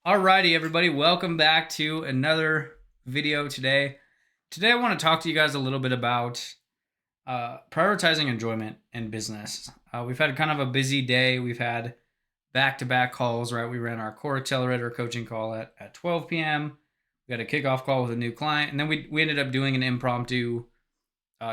Alrighty, everybody, welcome back to another video today. Today, I want to talk to you guys a little bit about prioritizing enjoyment in business. We've had kind of a busy day. We've had back-to-back calls, right? We ran our core accelerator coaching call at 12 p.m. We had a kickoff call with a new client, and then we ended up doing an impromptu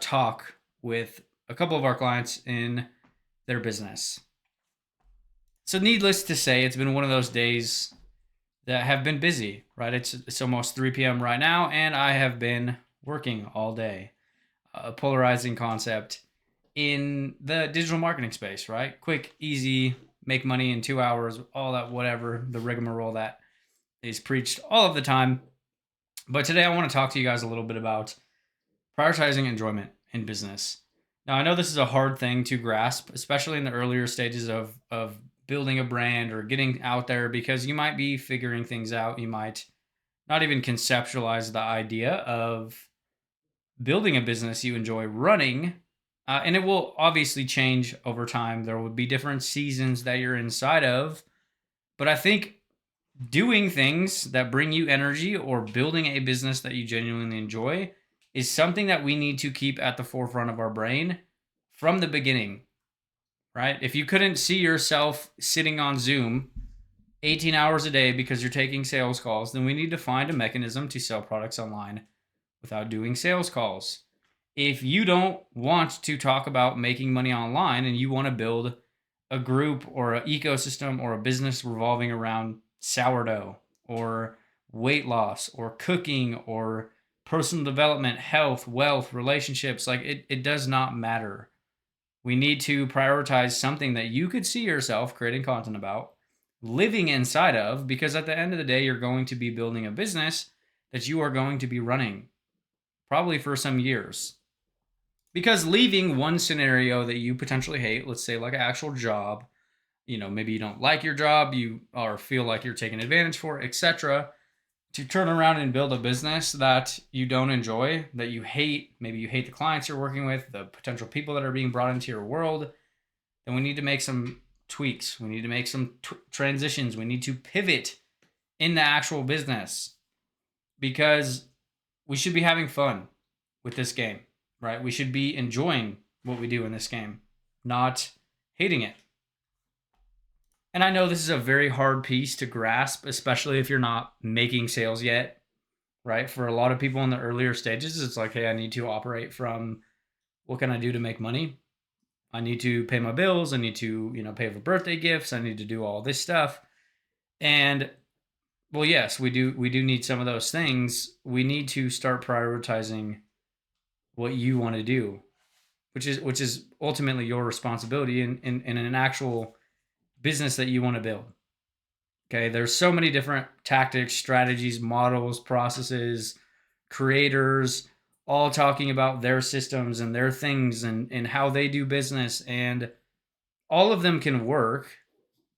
talk with a couple of our clients in their business. So, needless to say, it's been one of those days that have been busy, right? It's almost 3 p.m. right now, and I have been working all day. A polarizing concept in the digital marketing space, right? Quick, easy, make money in 2 hours, all that, whatever, the rigmarole that is preached all of the time. But today I want to talk to you guys a little bit about prioritizing enjoyment in business. Now, I know this is a hard thing to grasp, especially in the earlier stages of building a brand or getting out there, because you might be figuring things out. You might not even conceptualize the idea of building a business you enjoy running. And it will obviously change over time. There will be different seasons that you're inside of. But I think doing things that bring you energy or building a business that you genuinely enjoy is something that we need to keep at the forefront of our brain from the beginning, right? If you couldn't see yourself sitting on Zoom 18 hours a day because you're taking sales calls, then we need to find a mechanism to sell products online without doing sales calls. If you don't want to talk about making money online and you want to build a group or an ecosystem or a business revolving around sourdough or weight loss or cooking or personal development, health, wealth, relationships, like it does not matter. We need to prioritize something that you could see yourself creating content about, living inside of, because at the end of the day, you're going to be building a business that you are going to be running probably for some years. Because leaving one scenario that you potentially hate, let's say like an actual job, maybe you don't like your job, you or feel like you're taking advantage for, etc., to turn around and build a business that you don't enjoy, that you hate, maybe you hate the clients you're working with, the potential people that are being brought into your world, then we need to make some tweaks. We need to make some transitions. We need to pivot in the actual business because we should be having fun with this game, right? We should be enjoying what we do in this game, not hating it. And I know this is a very hard piece to grasp, especially if you're not making sales yet, right? For a lot of people in the earlier stages, it's like, hey, I need to operate from what can I do to make money? I need to pay my bills. I need to, pay for birthday gifts. I need to do all this stuff. And well, yes, we do need some of those things. We need to start prioritizing what you want to do, which is ultimately your responsibility in an actual business that you want to build. Okay, there's so many different tactics, strategies, models, processes, creators, all talking about their systems and their things and how they do business. And all of them can work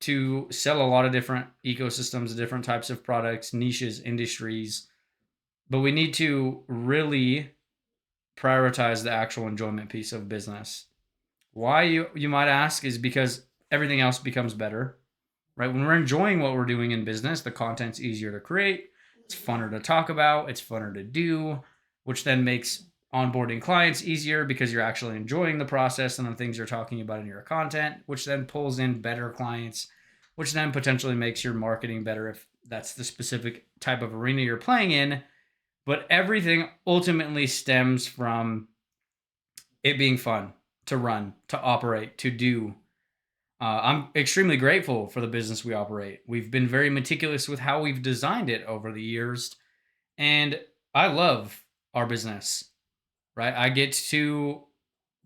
to sell a lot of different ecosystems, different types of products, niches, industries. But we need to really prioritize the actual enjoyment piece of business. Why, you might ask, is because everything else becomes better, right? When we're enjoying what we're doing in business, the content's easier to create, it's funner to talk about, it's funner to do, which then makes onboarding clients easier because you're actually enjoying the process and the things you're talking about in your content, which then pulls in better clients, which then potentially makes your marketing better if that's the specific type of arena you're playing in. But everything ultimately stems from it being fun to run, to operate, to do. I'm extremely grateful for the business we operate. We've been very meticulous with how we've designed it over the years. And I love our business, right? I get to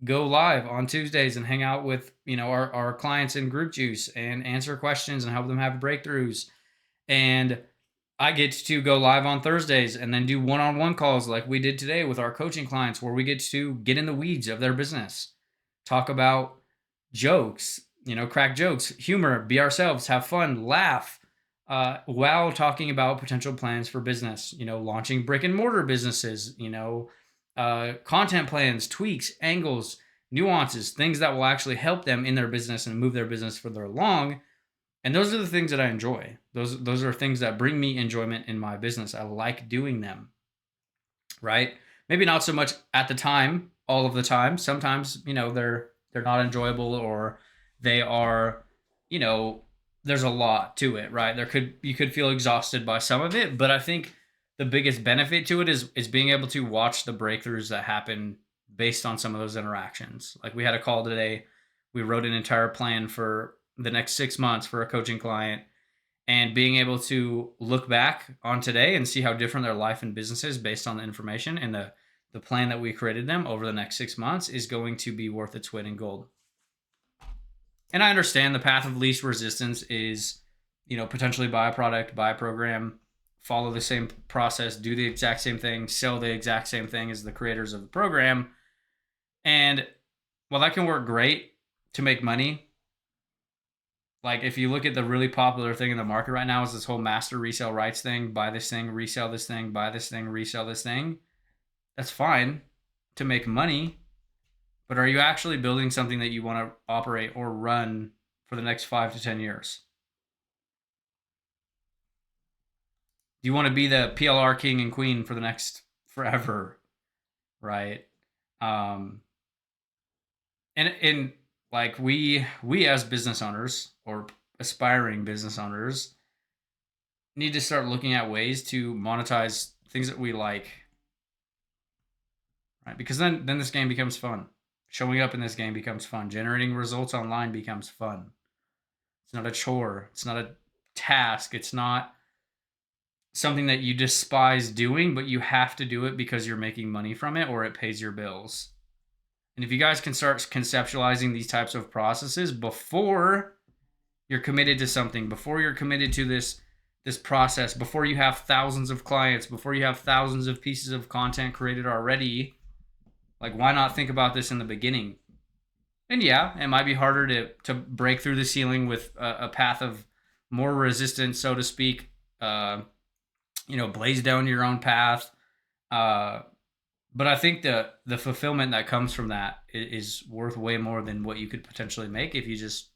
go live on Tuesdays and hang out with, our clients in group juice and answer questions and help them have breakthroughs. And I get to go live on Thursdays and then do one-on-one calls like we did today with our coaching clients, where we get to get in the weeds of their business, talk about jokes, crack jokes, humor, be ourselves, have fun, laugh, while talking about potential plans for business, launching brick and mortar businesses, content plans, tweaks, angles, nuances, things that will actually help them in their business and move their business further along. And those are the things that I enjoy. Those are things that bring me enjoyment in my business. I like doing them, right? Maybe not so much at the time, all of the time. Sometimes, they're not enjoyable, or they are, you know, there's a lot to it, right? You could feel exhausted by some of it, but I think the biggest benefit to it is being able to watch the breakthroughs that happen based on some of those interactions. Like, we had a call today. We wrote an entire plan for the next 6 months for a coaching client, and being able to look back on today and see how different their life and business is based on the information and the plan that we created them over the next 6 months is going to be worth its weight in gold. And I understand the path of least resistance is, potentially buy a product, buy a program, follow the same process, do the exact same thing, sell the exact same thing as the creators of the program. And while that can work great to make money, like, if you look at the really popular thing in the market right now is this whole master resale rights thing, buy this thing, resell this thing, buy this thing, resell this thing. That's fine to make money, but are you actually building something that you want to operate or run for the next 5 to 10 years? Do you want to be the PLR king and queen for the next forever, right? Um, and like, we as business owners, or aspiring business owners, need to start looking at ways to monetize things that we like, right? Because then this game becomes fun. Showing up in this game becomes fun. Generating results online becomes fun. It's not a chore. It's not a task. It's not something that you despise doing, but you have to do it because you're making money from it or it pays your bills. And if you guys can start conceptualizing these types of processes before you're committed to something, before you're committed to this process, before you have thousands of clients, before you have thousands of pieces of content created already, like, why not think about this in the beginning? And yeah, it might be harder to break through the ceiling with a path of more resistance, so to speak. Blaze down your own path. But I think the fulfillment that comes from that is worth way more than what you could potentially make if you just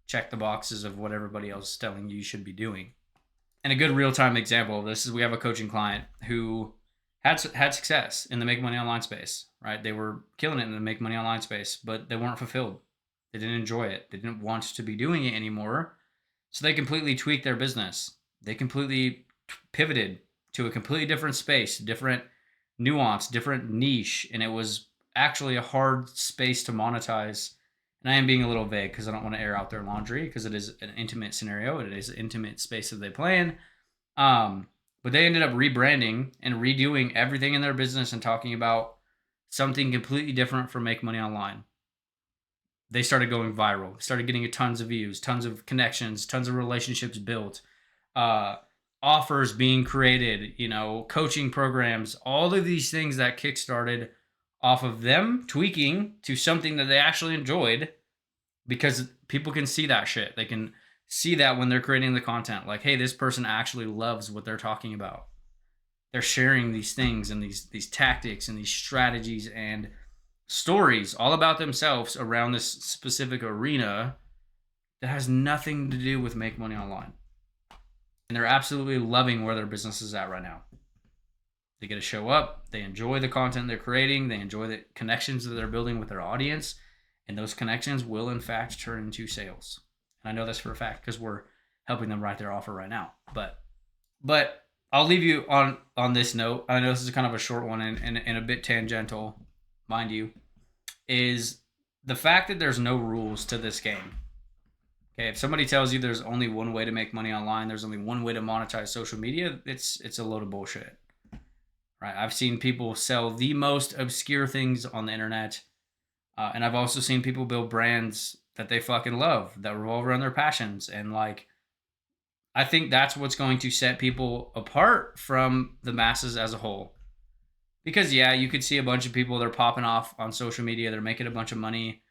check the boxes of what everybody else is telling you should be doing. And a good real-time example of this is we have a coaching client who had success in the make money online space, right? They were killing it in the make money online space, but they weren't fulfilled. They didn't enjoy it. They didn't want to be doing it anymore. So they completely tweaked their business. They completely pivoted to a completely different space, different nuance, different niche. And it was actually a hard space to monetize. And I am being a little vague because I don't want to air out their laundry, because it is an intimate scenario. It is an intimate space that they play in. But they ended up rebranding and redoing everything in their business and talking about something completely different from Make Money Online. They started going viral. They started getting tons of views, tons of connections, tons of relationships built, offers being created, coaching programs, all of these things that kickstarted off of them tweaking to something that they actually enjoyed, because people can see that shit. They can see that when they're creating the content. Like, hey, this person actually loves what they're talking about. They're sharing these things and these tactics and these strategies and stories all about themselves around this specific arena that has nothing to do with Make Money Online. And they're absolutely loving where their business is at right now. They get to show up. They enjoy the content they're creating. They enjoy the connections that they're building with their audience. And those connections will, in fact, turn into sales. And I know this for a fact because we're helping them write their offer right now. But I'll leave you on this note. I know this is kind of a short one and a bit tangential, mind you, is the fact that there's no rules to this game. Okay, if somebody tells you there's only one way to make money online, there's only one way to monetize social media, it's a load of bullshit. Right? I've seen people sell the most obscure things on the internet, and I've also seen people build brands that they fucking love, that revolve around their passions. And like, I think that's what's going to set people apart from the masses as a whole. Because yeah, you could see a bunch of people, they're popping off on social media, they're making a bunch of money.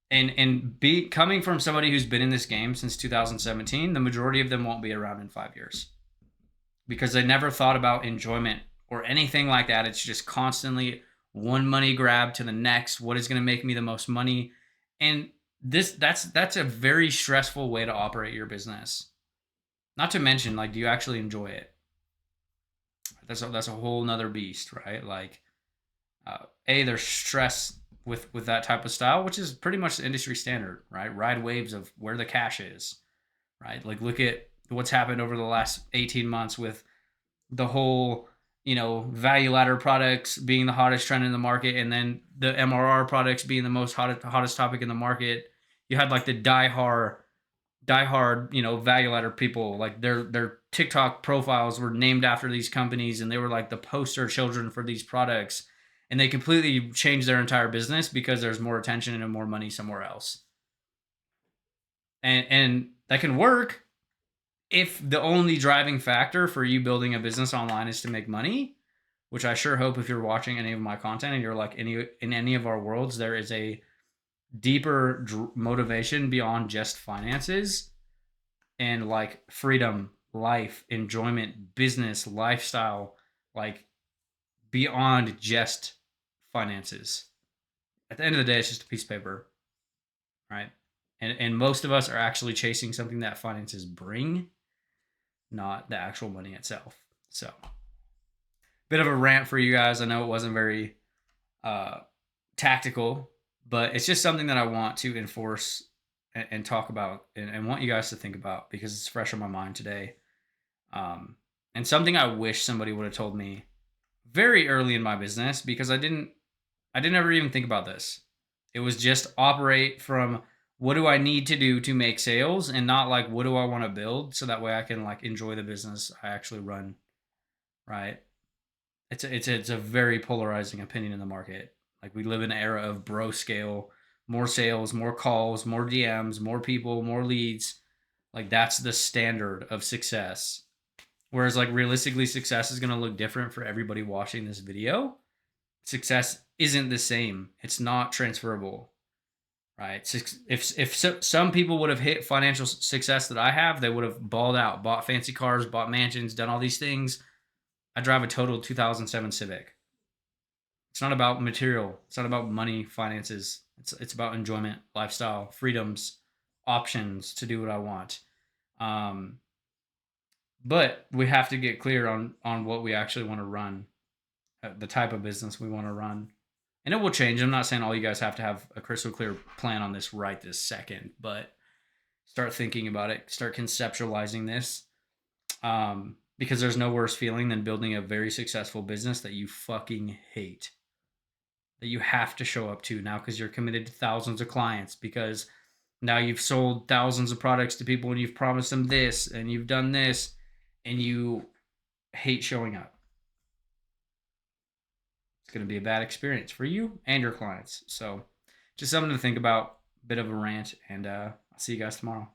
And coming from somebody who's been in this game since 2017, the majority of them won't be around in 5 years. Because they never thought about enjoyment or anything like that. It's just constantly one money grab to the next. What is going to make me the most money? And That's a very stressful way to operate your business. Not to mention, like, do you actually enjoy it? That's a whole nother beast, right? Like, there's stress with that type of style, which is pretty much the industry standard, right? Ride waves of where the cash is, right? Like, look at what's happened over the last 18 months with the whole, value ladder products being the hottest trend in the market, and then the MRR products being the most hottest topic in the market. You had like the diehard, value ladder people, like their TikTok profiles were named after these companies, and they were like the poster children for these products, and they completely changed their entire business because there's more attention and more money somewhere else. And that can work if the only driving factor for you building a business online is to make money, which I sure hope if you're watching any of my content and you're like in any of our worlds, there is a deeper motivation beyond just finances and like freedom, life, enjoyment, business, lifestyle, like beyond just finances. At the end of the day, it's just a piece of paper, right? And most of us are actually chasing something that finances bring, not the actual money itself. So, bit of a rant for you guys. I know it wasn't very uh, tactical, but it's just something that I want to enforce and talk about and want you guys to think about because it's fresh on my mind today. And something I wish somebody would have told me very early in my business because I didn't ever even think about this. It was just operate from what do I need to do to make sales and not like what do I want to build so that way I can like enjoy the business I actually run, right? It's a very polarizing opinion in the market. Like we live in an era of bro scale, more sales, more calls, more DMs, more people, more leads. Like that's the standard of success. Whereas like realistically success is going to look different for everybody watching this video. Success isn't the same. It's not transferable, right? If some people would have hit financial success that I have, they would have balled out, bought fancy cars, bought mansions, done all these things. I drive a total 2007 Civic. It's not about material. It's not about money, finances. It's about enjoyment, lifestyle, freedoms, options to do what I want. Um, but we have to get clear on what we actually want to run, the type of business we want to run, and it will change. I'm not saying all you guys have to have a crystal clear plan on this right this second, but start thinking about it. Start conceptualizing this, because there's no worse feeling than building a very successful business that you fucking hate, that you have to show up to now because you're committed to thousands of clients because now you've sold thousands of products to people and you've promised them this and you've done this and you hate showing up. It's going to be a bad experience for you and your clients. So just something to think about. Bit of a rant, and I'll see you guys tomorrow.